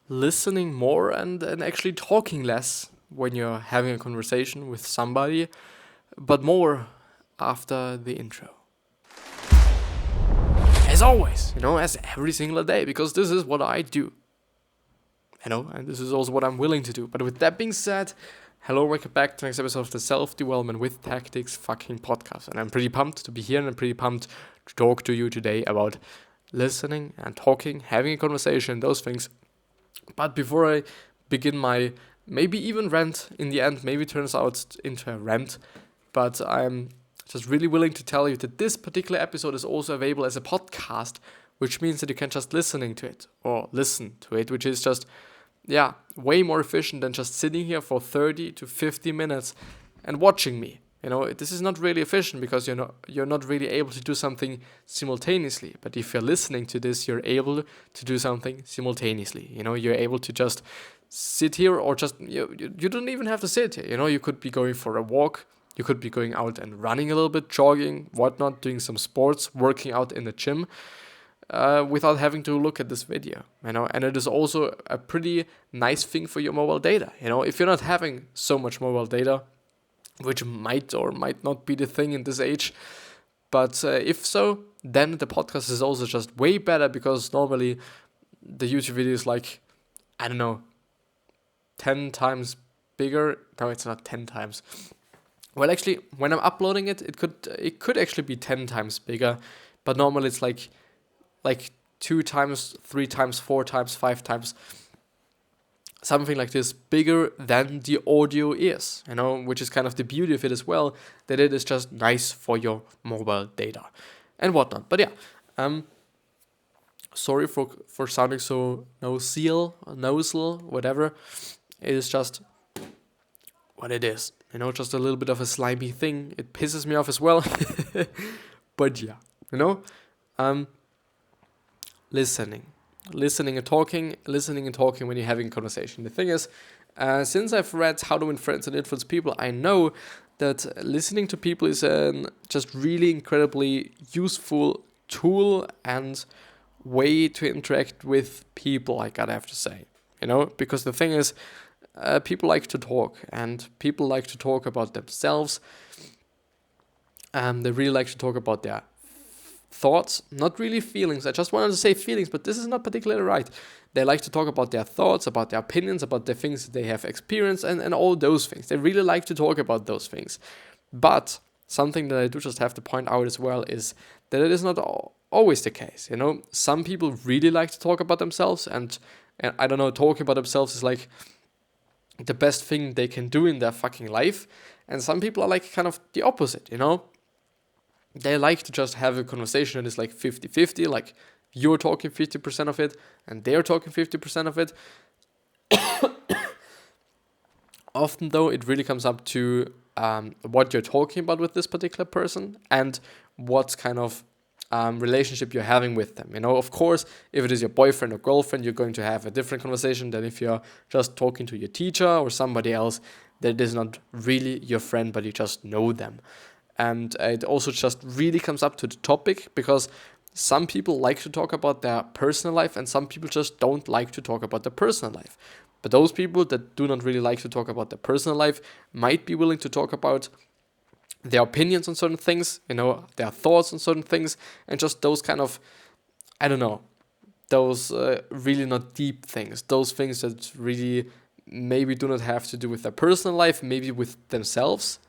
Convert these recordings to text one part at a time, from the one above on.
listening more and actually talking less when you're having a conversation with somebody, but more after the intro. As always, as every single day, because this is what I do. And this is also what I'm willing to do. But with that being said, hello, welcome back to the next episode of the Self-Development with Tactics fucking podcast. And I'm pretty pumped to be here, and I'm pretty pumped to talk to you today about listening and talking, having a conversation, those things. But before I begin my maybe even rant in the end, maybe turns out into a rant, but I'm just really willing to tell you that this particular episode is also available as a podcast, which means that you can just listen to it, which is just, way more efficient than just sitting here for 30 to 50 minutes and watching me. This is not really efficient because you're not really able to do something simultaneously. But if you're listening to this, you're able to do something simultaneously. You're able to just sit here, or just you don't even have to sit here. You could be going for a walk. You could be going out and running a little bit, jogging, whatnot, doing some sports, working out in the gym, without having to look at this video. And it is also a pretty nice thing for your mobile data. If you're not having so much mobile data, which might or might not be the thing in this age, but if so, then the podcast is also just way better, because normally the YouTube video is 10 times bigger. No, it's not 10 times. Well, actually, when I'm uploading it could actually be 10 times bigger, but normally it's like 2 times, 3 times, 4 times, 5 times, something like this, bigger than the audio is, which is kind of the beauty of it as well, that it is just nice for your mobile data and whatnot. But sorry for sounding so nasal, whatever. It is just what it is, just a little bit of a slimy thing. It pisses me off as well. But listening and talking when you're having a conversation. The thing is, since I've read How to Win Friends and Influence People, I know that listening to people is a just really incredibly useful tool and way to interact with people, I gotta have to say. Because the thing is, people like to talk, and people like to talk about themselves. They really like to talk about their thoughts, not really feelings. I just wanted to say feelings, but this is not particularly right. They like to talk about their thoughts, about their opinions, about the things that they have experienced, and all those things. They really like to talk about those things. But something that I do just have to point out as well is that it is not always the case. Some people really like to talk about themselves, and I don't know, talking about themselves is like the best thing they can do in their fucking life. And some people are like kind of the opposite, They like to just have a conversation that is like 50-50, like you're talking 50% of it and they're talking 50% of it. Often, though, it really comes up to what you're talking about with this particular person and what kind of relationship you're having with them. Of course, if it is your boyfriend or girlfriend, you're going to have a different conversation than if you're just talking to your teacher or somebody else that is not really your friend, but you just know them. And it also just really comes up to the topic, because some people like to talk about their personal life and some people just don't like to talk about their personal life. But those people that do not really like to talk about their personal life might be willing to talk about their opinions on certain things, their thoughts on certain things, and just those kind of, those really not deep things, those things that really maybe do not have to do with their personal life, maybe with themselves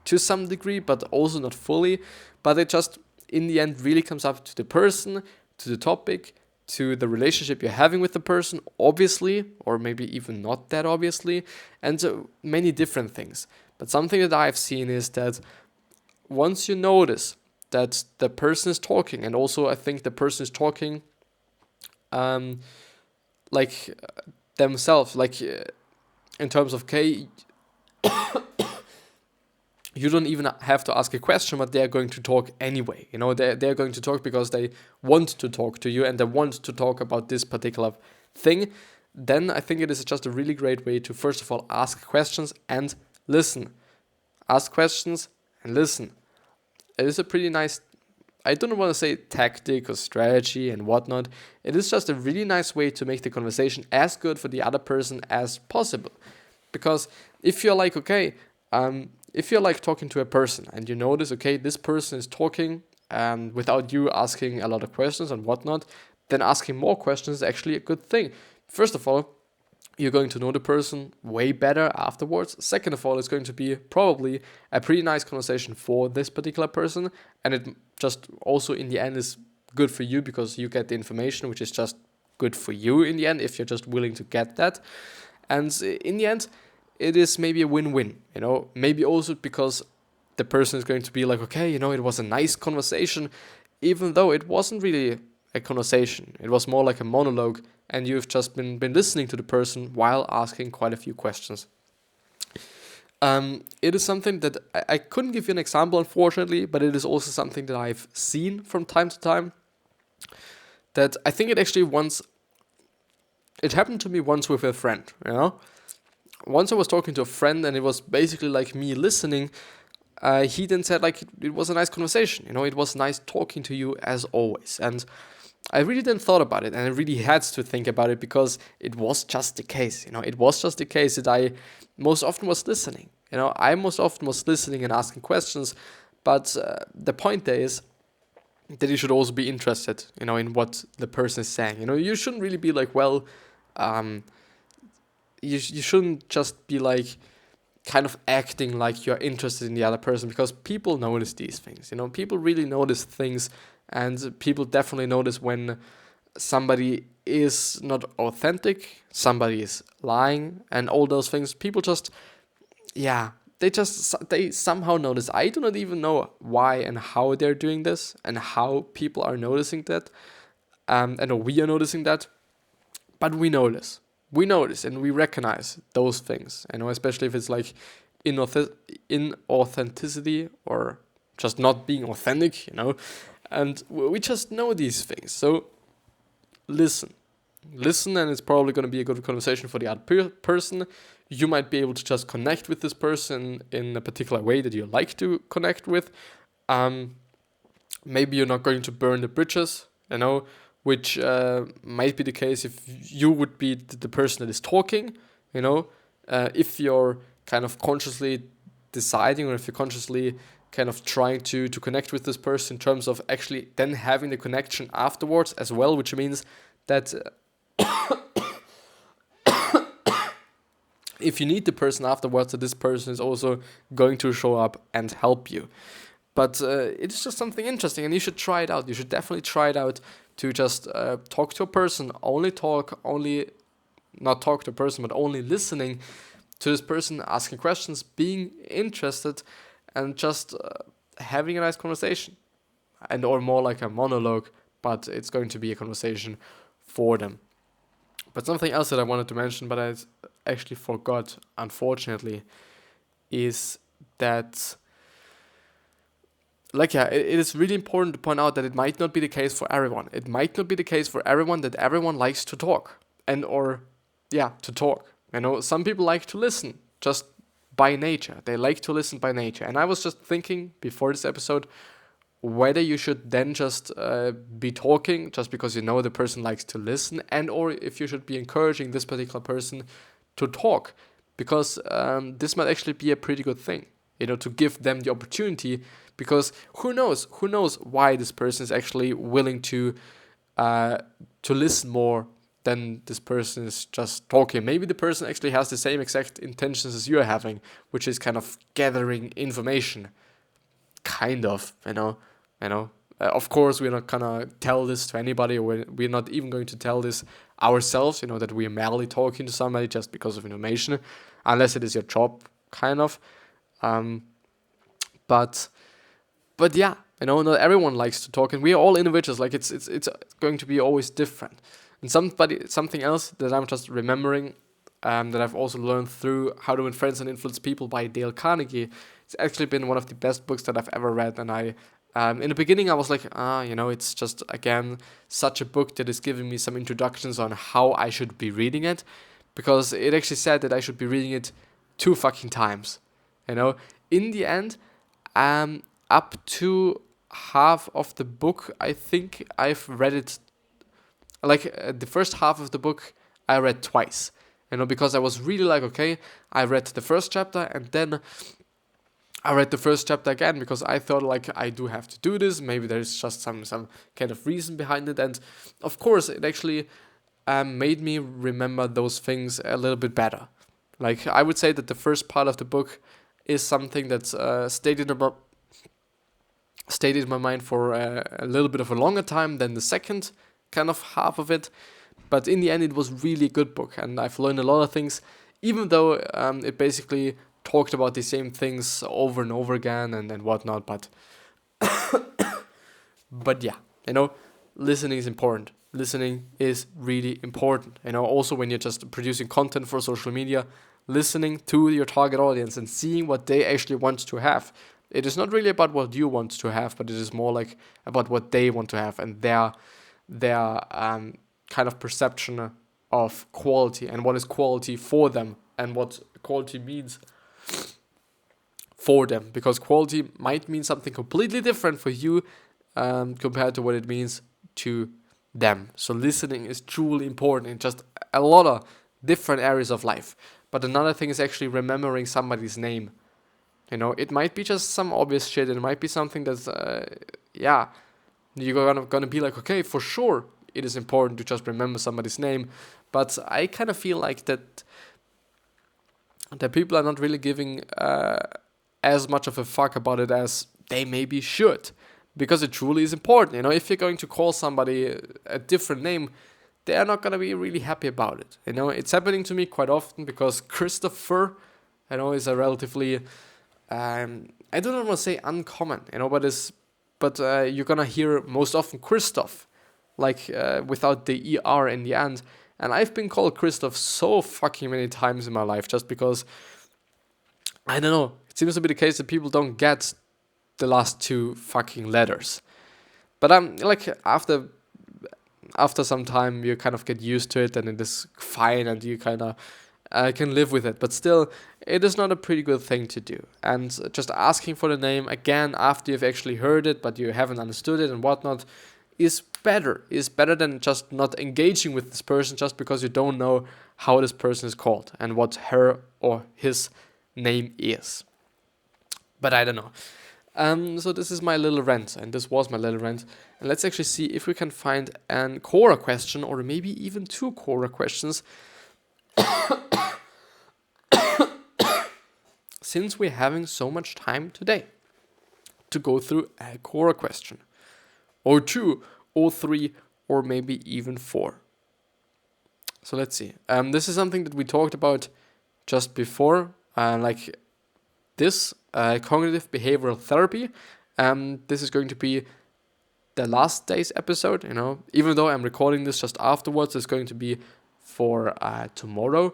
to some degree, but also not fully. But it just, in the end, really comes up to the person, to the topic, to the relationship you're having with the person, obviously, or maybe even not that obviously, and many different things. But something that I've seen is that once you notice that the person is talking, and also I think the person is talking themselves, in terms of, okay, you don't even have to ask a question, but they're going to talk anyway. They're going to talk because they want to talk to you and they want to talk about this particular thing. Then I think it is just a really great way to, first of all, ask questions and listen. Ask questions and listen. It is a pretty nice I don't want to say tactic or strategy and whatnot. It is just a really nice way to make the conversation as good for the other person as possible. Because if you're like, okay, if you're like talking to a person and you notice, okay, this person is talking without you asking a lot of questions and whatnot, then asking more questions is actually a good thing. First of all, you're going to know the person way better afterwards. Second of all, it's going to be probably a pretty nice conversation for this particular person. And it just also in the end is good for you because you get the information, which is just good for you in the end if you're just willing to get that. And in the end, it is maybe a win-win, maybe also because the person is going to be like, okay, it was a nice conversation, even though it wasn't really a conversation. It was more like a monologue, and you've just been listening to the person while asking quite a few questions. It is something that I couldn't give you an example, unfortunately, but it is also something that I've seen from time to time. That I think it happened to me once with a friend, Once I was talking to a friend, and it was basically like me listening. He then said like it was a nice conversation, it was nice talking to you as always. And I really then thought about it, and I really had to think about it because it was just the case, it was just the case that I most often was listening, I most often was listening and asking questions. But the point there is that you should also be interested, in what the person is saying. You shouldn't really be like, well, you shouldn't just be like kind of acting like you're interested in the other person, because people notice these things. People really notice things, and people definitely notice when somebody is not authentic, somebody is lying, and all those things. People just, they somehow notice. I do not even know why and how they're doing this and how people are noticing that. And we are noticing that, but we notice. We notice and we recognize those things, especially if it's like inauthenticity or just not being authentic, and we just know these things. So listen, and it's probably going to be a good conversation for the other person. You might be able to just connect with this person in a particular way that you like to connect with. Maybe you're not going to burn the bridges, which might be the case if you would be the person that is talking, if you're kind of consciously deciding, or if you're consciously kind of trying to connect with this person in terms of actually then having the connection afterwards as well, which means that if you need the person afterwards, that this person is also going to show up and help you. But it's just something interesting, and you should try it out. You should definitely try it out to just talk to a person, not talk to a person, but only listening to this person, asking questions, being interested, and just having a nice conversation. Or more like a monologue, but it's going to be a conversation for them. But something else that I wanted to mention, but I actually forgot, unfortunately, is that it is really important to point out that it might not be the case for everyone. It might not be the case for everyone that everyone likes to talk to talk. Some people like to listen just by nature. They like to listen by nature. And I was just thinking before this episode whether you should then just be talking just because the person likes to listen, and or if you should be encouraging this particular person to talk, because this might actually be a pretty good thing, to give them the opportunity. Because who knows why this person is actually willing to listen more than this person is just talking. Maybe the person actually has the same exact intentions as you're having, which is kind of gathering information. Kind of, Of course, we're not gonna tell this to anybody, or we're not even going to tell this ourselves, that we are merely talking to somebody just because of information, unless it is your job, kind of. But yeah, not everyone likes to talk, and we are all individuals. Like it's going to be always different. And something else that I'm just remembering, that I've also learned through How to Win Friends and Influence People by Dale Carnegie. It's actually been one of the best books that I've ever read, and I, in the beginning I was like, it's just again such a book that is giving me some introductions on how I should be reading it, because it actually said that I should be reading it 2 fucking times. In the end, up to half of the book, I think I've read it, like the first half of the book I read twice, because I was really like, okay, I read the first chapter and then I read the first chapter again because I thought like I do have to do this. Maybe there's just some kind of reason behind it, and of course it actually made me remember those things a little bit better. Like I would say that the first part of the book is something that's stayed in my mind for a little bit of a longer time than the second kind of half of it. But in the end, it was really a good book, and I've learned a lot of things, even though it basically talked about the same things over and over again and whatnot. But yeah, listening is important. Listening is really important. Also when you're just producing content for social media, listening to your target audience and seeing what they actually want to have. It is not really about what you want to have, but it is more like about what they want to have and their kind of perception of quality and what is quality for them and what quality means for them. Because quality might mean something completely different for you compared to what it means to them. So listening is truly important in just a lot of different areas of life. But another thing is actually remembering somebody's name. It might be just some obvious shit. It might be something that's, you're gonna be like, okay, for sure, it is important to just remember somebody's name. But I kind of feel like that people are not really giving as much of a fuck about it as they maybe should. Because it truly is important. If you're going to call somebody a different name, they are not going to be really happy about it. It's happening to me quite often because Christopher, is a relatively, I don't want to say uncommon, but you're going to hear most often Christoph, like without the ER in the end. And I've been called Christoph so fucking many times in my life just because, I don't know, it seems to be the case that people don't get the last two fucking letters. But like after some time you kind of get used to it and it is fine and you kind of can live with it. But still, it is not a pretty good thing to do. And just asking for the name again after you've actually heard it but you haven't understood it and whatnot is better than just not engaging with this person just because you don't know how this person is called and what her or his name is. But I don't know. So this is my little rant, and this was my little rant. And let's actually see if we can find an Quora question, or maybe even two Quora questions. Since we're having so much time today to go through a Quora question. Or two, or three, or maybe even four. So let's see. This is something that we talked about just before, like this cognitive behavioral therapy. This is going to be the last day's episode, even though I'm recording this just afterwards, it's going to be for tomorrow.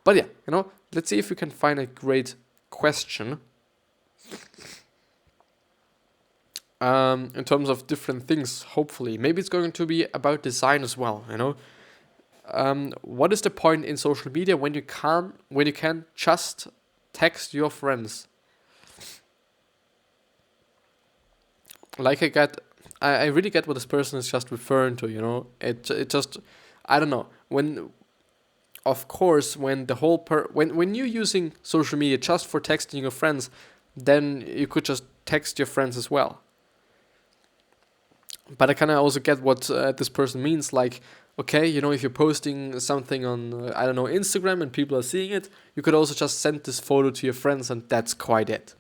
But yeah, let's see if we can find a great question in terms of different things, hopefully. Maybe it's going to be about design as well, what is the point in social media when you can just text your friends? Like I really get what this person is just referring to, it just, I don't know, when the whole when you're using social media just for texting your friends, then you could just text your friends as well. But I kind of also get what this person means, like, okay, if you're posting something on, Instagram and people are seeing it, you could also just send this photo to your friends and that's quite it.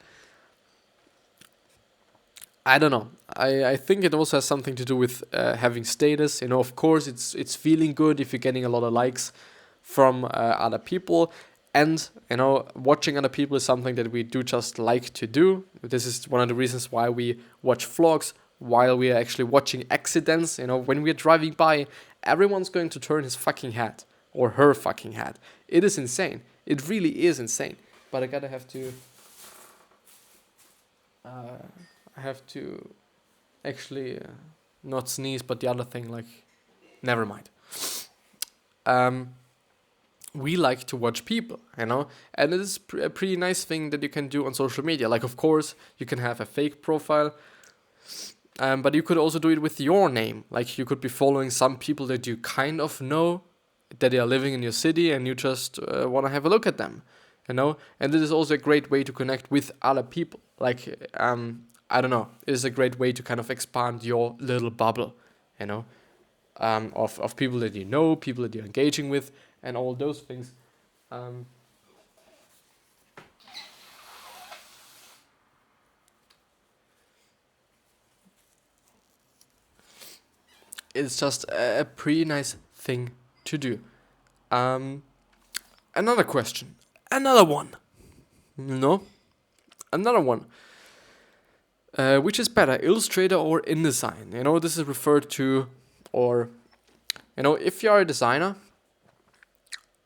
I don't know. I think it also has something to do with having status. Of course, it's feeling good if you're getting a lot of likes from other people. And, watching other people is something that we do just like to do. This is one of the reasons why we watch vlogs, while we are actually watching accidents. When we're driving by, everyone's going to turn his fucking head or her fucking head. It is insane. It really is insane. But I have to actually not sneeze, but the other thing, like, never mind. We like to watch people, and it is a pretty nice thing that you can do on social media. Like, of course, you can have a fake profile, But you could also do it with your name. Like you could be following some people that you kind of know, that they are living in your city, and you just want to have a look at them, you know. And this is also a great way to connect with other people. Like I don't know, it is a great way to kind of expand your little bubble, you know, of people that you know, people that you're engaging with, and all those things. It's just a pretty nice thing to do. Another question. Another one. No? Another one. Which is better, Illustrator or InDesign? You know, this is referred to, or, you know, if you're a designer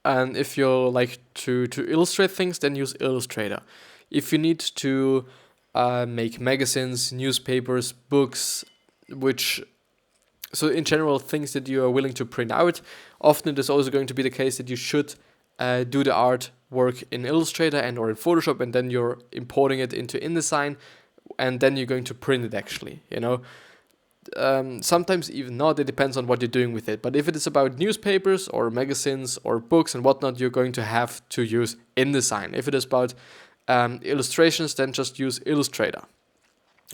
and if you like to illustrate things, then use Illustrator. If you need to make magazines, newspapers, books, so in general, things that you are willing to print out, often it is also going to be the case that you should do the artwork in Illustrator and or in Photoshop, and then you're importing it into InDesign, and then you're going to print it actually, you know. Sometimes even not, it depends on what you're doing with it. But if it is about newspapers or magazines or books and whatnot, you're going to have to use InDesign. If it is about illustrations, then just use Illustrator.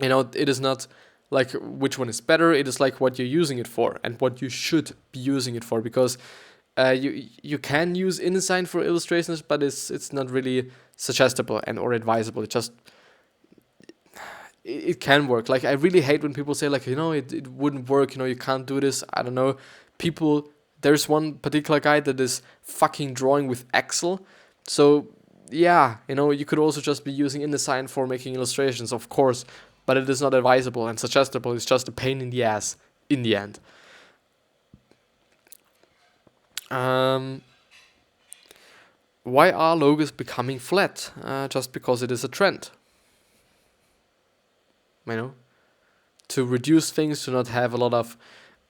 You know, it is not like which one is better, it is like what you're using it for and what you should be using it for, because you can use InDesign for illustrations, but it's not really suggestible and or advisable. It can work. Like I really hate when people say like, you know, it wouldn't work, you know, you can't do this. I don't know. There's one particular guy that is fucking drawing with Excel. So yeah, you know, you could also just be using InDesign for making illustrations, of course, but it is not advisable and suggestible. It's just a pain in the ass in the end. Why are logos becoming flat? Just because it is a trend. You know, to reduce things, to not have a lot of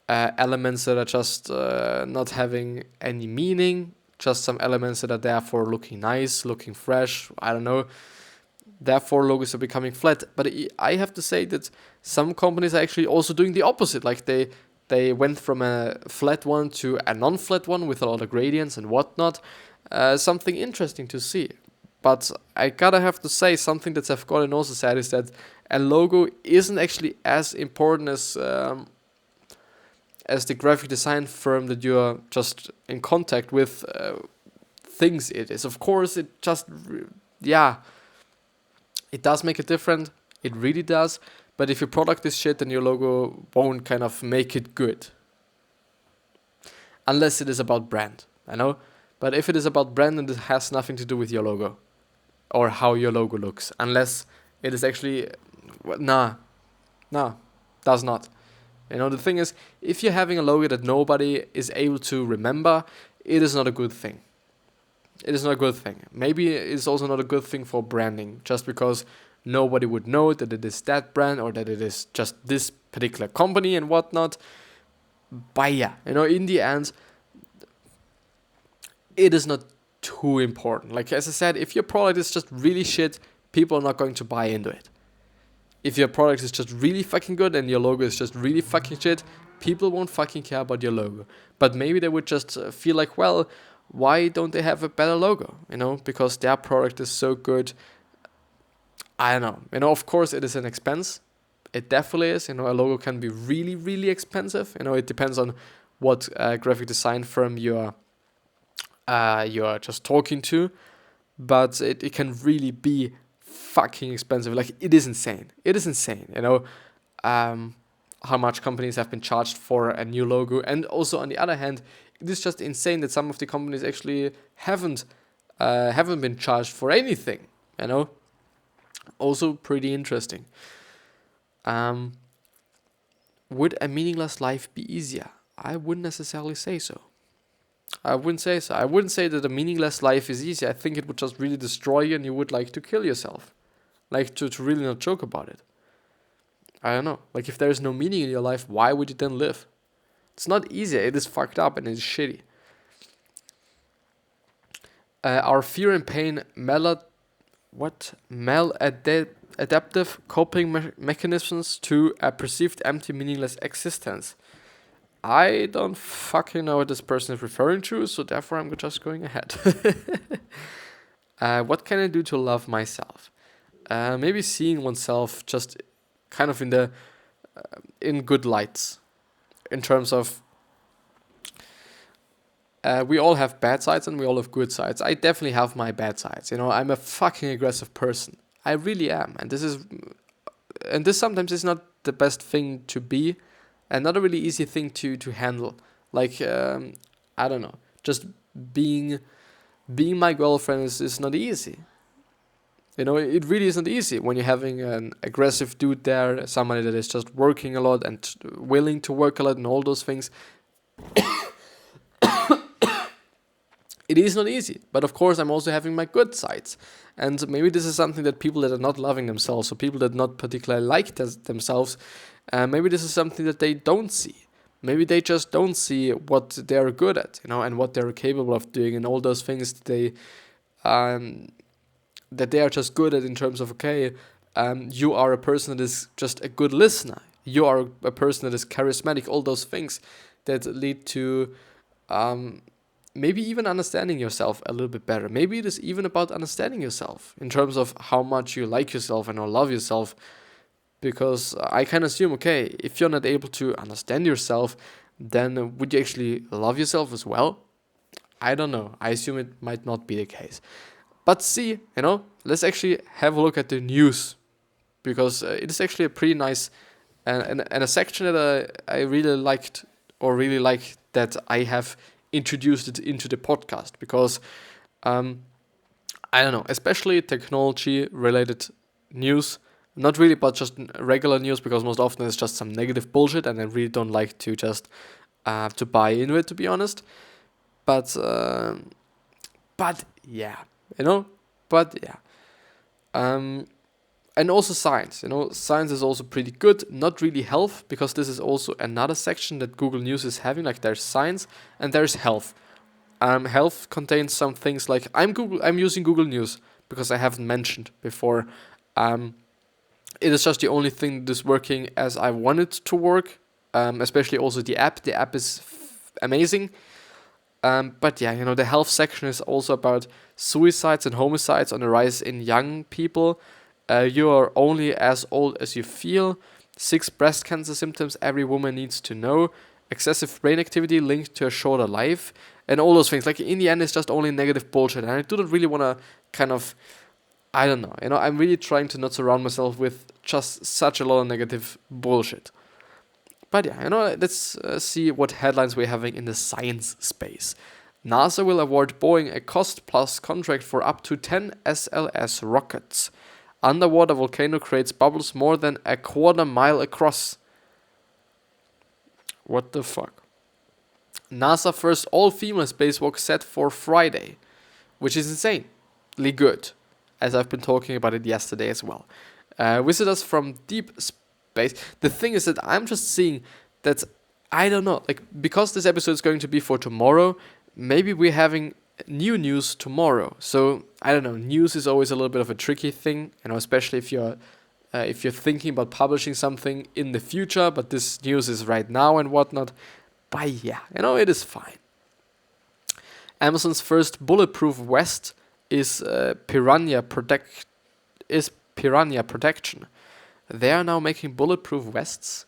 elements that are just not having any meaning, just some elements that are there for looking nice, looking fresh, I don't know. Therefore, logos are becoming flat. But I have to say that some companies are actually also doing the opposite. Like they went from a flat one to a non-flat one with a lot of gradients and whatnot. Something interesting to see. But I gotta have to say, something that Seth Godin also said is that a logo isn't actually as important as the graphic design firm that you're just in contact with thinks it is. Of course, it just, it does make a difference. It really does. But if your product is shit, then your logo won't kind of make it good. Unless it is about brand, I know. But if it is about brand, then it has nothing to do with your logo or how your logo looks. Unless it is actually, does not. You know, the thing is, if you're having a logo that nobody is able to remember, it is not a good thing. It is not a good thing. Maybe it's also not a good thing for branding, just because nobody would know that it is that brand or that it is just this particular company and whatnot. But yeah, you know, in the end, it is not too important. Like as I said, if your product is just really shit, people are not going to buy into it. If your product is just really fucking good and your logo is just really fucking shit, people won't fucking care about your logo. But maybe they would just feel like, well, why don't they have a better logo? You know, because their product is so good. I don't know. You know, of course it is an expense. It definitely is. You know, a logo can be really, really expensive. You know, it depends on what graphic design firm you're just talking to. But it can really be fucking expensive. Like, it is insane. It is insane, you know, how much companies have been charged for a new logo. And also, on the other hand, it is just insane that some of the companies actually haven't been charged for anything, you know. Also pretty interesting. Would a meaningless life be easier? I wouldn't necessarily say so. I wouldn't say so. I wouldn't say that a meaningless life is easy. I think it would just really destroy you and you would like to kill yourself. Like to really not joke about it. I don't know. Like if there is no meaning in your life, why would you then live? It's not easy. It is fucked up and it's shitty. Our fear and pain maladaptive adaptive coping mechanisms to a perceived empty, meaningless existence. I don't fucking know what this person is referring to, so therefore I'm just going ahead. What can I do to love myself? Maybe seeing oneself just kind of in good lights, in terms of we all have bad sides and we all have good sides. I definitely have my bad sides. I'm a fucking aggressive person. I really am, and this sometimes is not the best thing to be, and not a really easy thing to handle. Like I don't know, just being my girlfriend is not easy. It really isn't easy when you're having an aggressive dude there, somebody that is just working a lot and willing to work a lot and all those things. It is not easy, but of course I'm also having my good sides. And maybe this is something that people that are not loving themselves, or people that not particularly like themselves, maybe this is something that they don't see. Maybe they just don't see what they're good at, and what they're capable of doing, and all those things that they are just good at, in terms of, okay, you are a person that is just a good listener. You are a person that is charismatic, all those things that lead to maybe even understanding yourself a little bit better. Maybe it is even about understanding yourself in terms of how much you like yourself and or love yourself. Because I can assume, okay, if you're not able to understand yourself, then would you actually love yourself as well? I don't know. I assume it might not be the case. But see, let's actually have a look at the news. Because it is actually a pretty nice and a section that I really liked, or really like that I have introduced it into the podcast. Because, I don't know, especially technology related news, not really, but just regular news, because most often it's just some negative bullshit, and I really don't like to just to buy into it, to be honest. But yeah, but yeah. And also science, science is also pretty good. Not really health, because this is also another section that Google News is having. Like, there's science and there's health. Health contains some things like I'm using Google News because I haven't mentioned before. It is just the only thing that is working as I want it to work. Especially also the app. The app is amazing. But yeah, the health section is also about suicides and homicides on the rise in young people. You are only as old as you feel. 6 breast cancer symptoms every woman needs to know. Excessive brain activity linked to a shorter life. And all those things. Like, in the end, it's just only negative bullshit. And I do not really want to kind of, I don't know. I'm really trying to not surround myself with just such a lot of negative bullshit. But yeah, let's see what headlines we're having in the science space. NASA will award Boeing a cost-plus contract for up to 10 SLS rockets. Underwater volcano creates bubbles more than a quarter mile across. What the fuck? NASA first all-female spacewalk set for Friday, which is insanely good, as I've been talking about it yesterday as well. Visitors from deep space. The thing is that I'm just seeing that, I don't know, like, because this episode is going to be for tomorrow, maybe we're having new news tomorrow. So I don't know. News is always a little bit of a tricky thing, especially if you're thinking about publishing something in the future, but this news is right now and whatnot. But yeah, it is fine. Amazon's first bulletproof vest is piranha protection. They are now making bulletproof vests.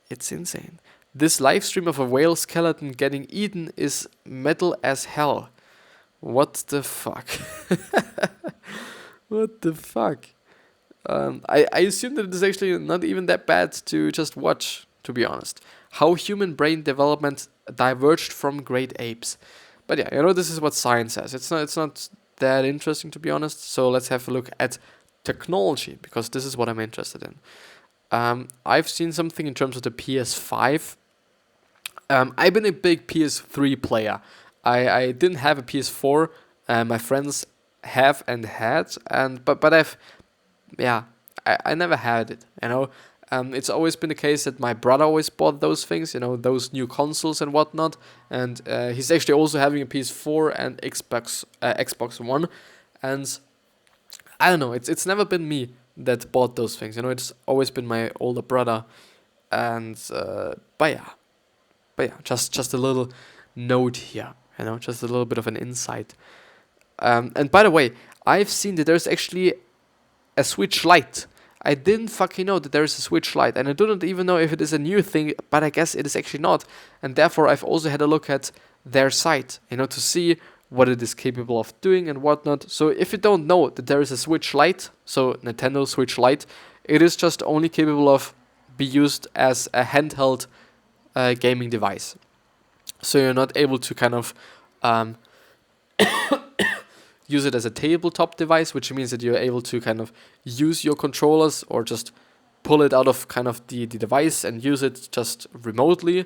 It's insane. This live stream of a whale skeleton getting eaten is metal as hell. What the fuck? What the fuck? I assume that it is actually not even that bad to just watch, to be honest. How human brain development diverged from great apes. But yeah, this is what science says. It's not that interesting, to be honest. So let's have a look at technology, because this is what I'm interested in. I've seen something in terms of the PS5. I've been a big PS3 player. I didn't have a PS4. My friends have and had, but I never had it. It's always been the case that my brother always bought those things, those new consoles and whatnot. And he's actually also having a PS4 and Xbox One. And I don't know, it's never been me that bought those things. You know, it's always been my older brother, and but yeah, just a little note here. You know, just a little bit of an insight. And by the way, I've seen that there's actually a Switch Lite. I didn't fucking know that there is a Switch Lite, and I don't even know if it is a new thing, but I guess it is actually not. And therefore, I've also had a look at their site, you know, to see what it is capable of doing and whatnot. So if you don't know that there is a Switch Lite, so Nintendo Switch Lite, it is just only capable of be used as a handheld gaming device. So you're not able to kind of use it as a tabletop device, which means that you're able to kind of use your controllers or just pull it out of kind of the device and use it just remotely.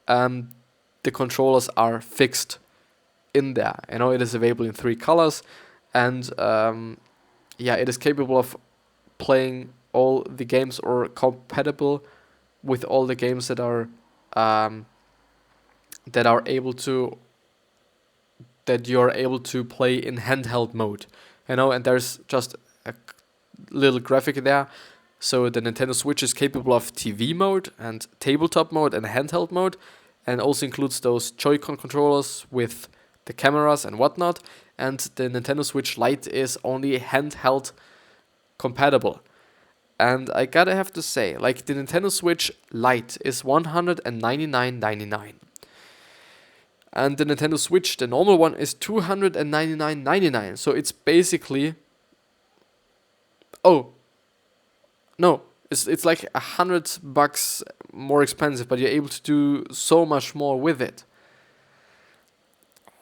The controllers are fixed in there. You know, it is available in 3 colors, and it is capable of playing all the games or compatible with all the games that are that you're able to play in handheld mode, you know, and there's just a little graphic there. So the Nintendo Switch is capable of TV mode and tabletop mode and handheld mode, and also includes those Joy-Con controllers with the cameras and whatnot. And the Nintendo Switch Lite is only handheld compatible. And I gotta have to say, like, the Nintendo Switch Lite is $199.99. And the Nintendo Switch, the normal one, is $299.99. So it's basically... Oh. No. It's like $100 more expensive, but you're able to do so much more with it.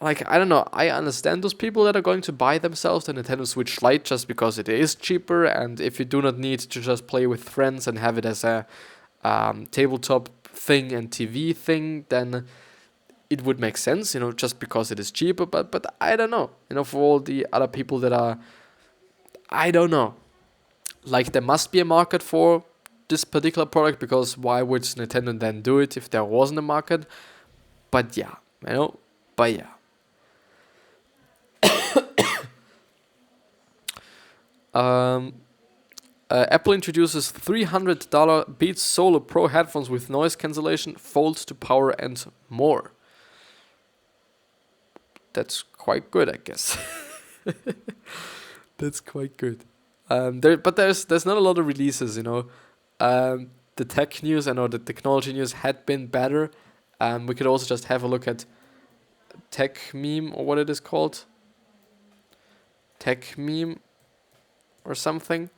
Like, I don't know. I understand those people that are going to buy themselves the Nintendo Switch Lite just because it is cheaper. And if you do not need to just play with friends and have it as a tabletop thing and TV thing, then... it would make sense, you know, just because it is cheaper, but I don't know, you know, for all the other people that are, I don't know, like, there must be a market for this particular product, because why would Nintendo then do it if there wasn't a market? But yeah, you know, Apple introduces $300 Beats Solo Pro headphones with noise cancellation, folds to power, and more. That's quite good, I guess. That's quite good. But there's not a lot of releases, you know. The tech news, I know the technology news had been better. We could also just have a look at Tech Meme, or what it is called. Tech Meme or something.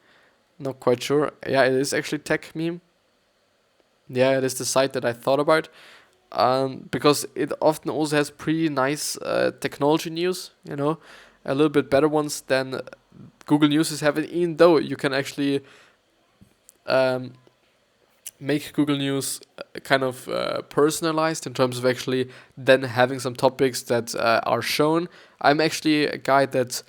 Not quite sure. Yeah, it is actually Tech Meme. Yeah, it is the site that I thought about. Because it often also has pretty nice technology news, you know, a little bit better ones than Google News is having, even though you can actually make Google News kind of personalized in terms of actually then having some topics that are shown. I'm actually a guy that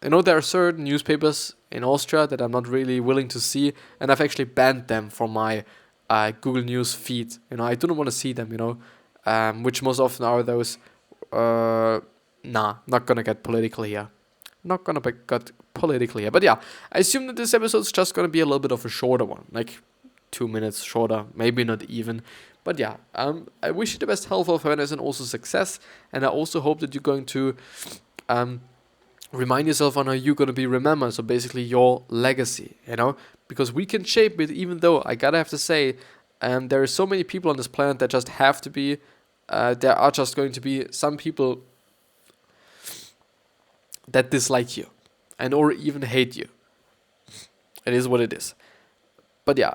you know, there are certain newspapers in Austria that I'm not really willing to see, and I've actually banned them from my Google News feed. You know, I do not want to see them, you know, which most often are those, not gonna get political here. Not gonna get political here. But yeah, I assume that this episode is just gonna be a little bit of a shorter one, like 2 minutes shorter, maybe not even. But yeah, I wish you the best health, awareness, and also success. And I also hope that you're going to remind yourself on how you're going to be remembered. So basically your legacy, you know, because we can shape it, even though I gotta have to say, there are so many people on this planet that just have to be, there are just going to be some people that dislike you and or even hate you. It is what it is. But yeah,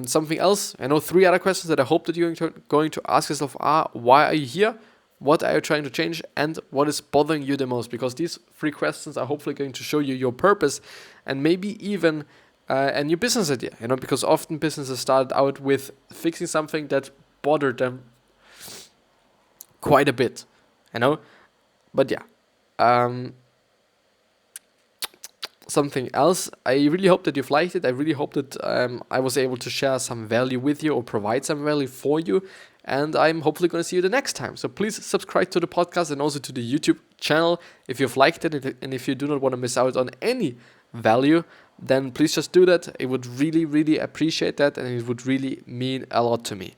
something else, I know 3 other questions that I hope that you're going to ask yourself are: why are you here? What are you trying to change? And what is bothering you the most? Because these 3 questions are hopefully going to show you your purpose and maybe even a new business idea. You know, because often businesses start out with fixing something that bothered them quite a bit. You know, but yeah. Something else, I really hope that you've liked it. I really hope that I was able to share some value with you or provide some value for you. And I'm hopefully going to see you the next time. So please subscribe to the podcast and also to the YouTube channel if you've liked it. And if you do not want to miss out on any value, then please just do that. I would really, really appreciate that. And it would really mean a lot to me.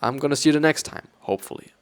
I'm going to see you the next time, hopefully.